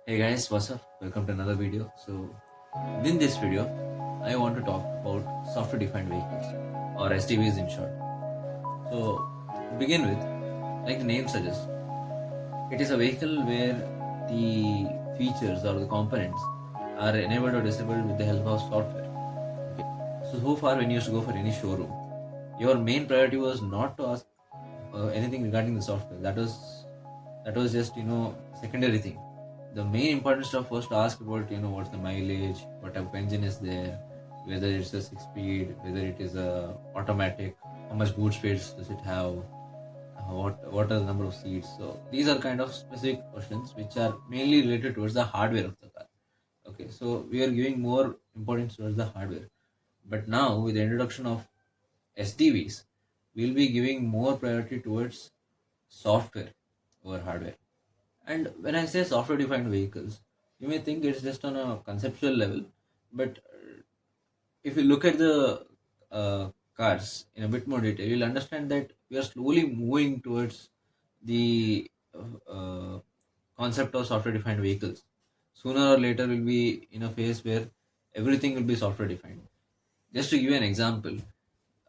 Hey guys, what's up? Welcome to another video. In this video, I want to talk about software defined vehicles or SDVs in short. To begin with, like the name suggests, it is a vehicle where the features or the components are enabled or disabled with the help of software. Okay. So far, when you used to go for any showroom, your main priority was not to ask anything regarding the software. That was just secondary thing. The main important stuff was to ask about what's the mileage, what type of engine is there, whether it's a six speed, whether it is a automatic, how much boot space does it have, what are the number of seats. So these are kind of specific questions which are mainly related towards the hardware of the car. Okay, so we are giving more importance towards the hardware. But now with the introduction of SDVs, we'll be giving more priority towards software over hardware. And when I say software defined vehicles, you may think it's just on a conceptual level, but if you look at the cars in a bit more detail, you'll understand that we are slowly moving towards the concept of software defined vehicles. Sooner or later, we'll be in a phase where everything will be software defined. Just to give you an example,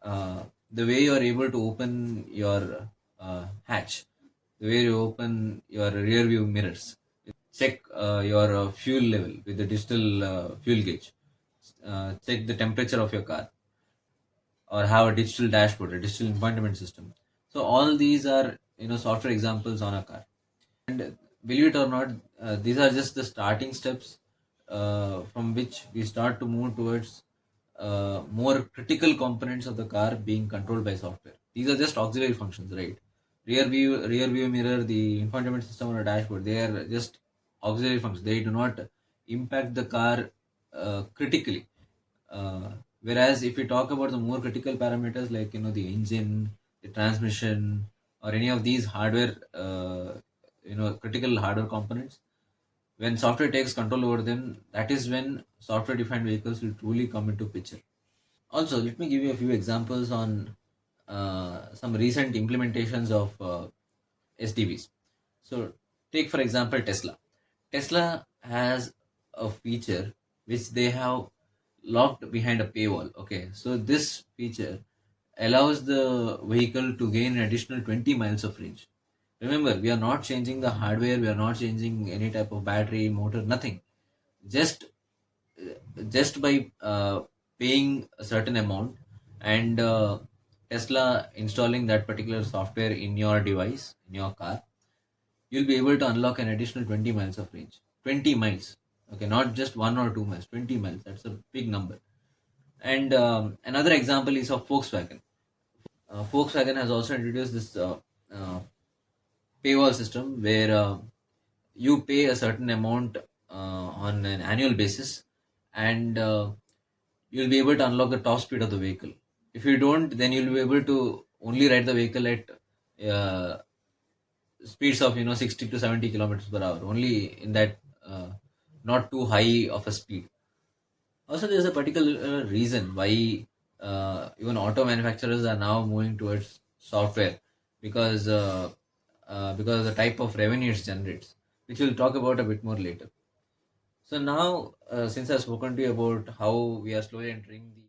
the way you are able to open your hatch, the way you open your rear view mirrors, check your fuel level with the digital fuel gauge, check the temperature of your car, or have a digital dashboard, a digital infotainment system. So all these are software examples on a car. And believe it or not, these are just the starting steps from which we start to move towards more critical components of the car being controlled by software. These are just auxiliary functions, right? Rear view mirror, the infotainment system on a dashboard, they are just auxiliary functions. They do not impact the car critically. Uh, Whereas if we talk about the more critical parameters like the engine, the transmission, or any of these hardware, critical hardware components, when software takes control over them, that is when software defined vehicles will truly come into picture. Also, let me give you a few examples on some recent implementations of SDVs. So, take for example Tesla. Tesla has a feature which they have locked behind a paywall. Okay, so this feature allows the vehicle to gain an additional 20 miles of range. Remember, we are not changing the hardware, we are not changing any type of battery, motor, nothing. Just just by paying a certain amount and Tesla installing that particular software in your device, in your car, you'll be able to unlock an additional 20 miles of range. 20 miles. Okay, not just 1 or 2 miles, 20 miles. That's a big number. And another example is of Volkswagen. Volkswagen has also introduced this uh, paywall system where you pay a certain amount on an annual basis and you'll be able to unlock the top speed of the vehicle. If you don't, then you'll be able to only ride the vehicle at uh, speeds of 60 to 70 kilometers per hour, only in that not too high of a speed. Also, there's a particular reason why even auto manufacturers are now moving towards software because of the type of revenue it generates, which we'll talk about a bit more later. So now, since I've spoken to you about how we are slowly entering the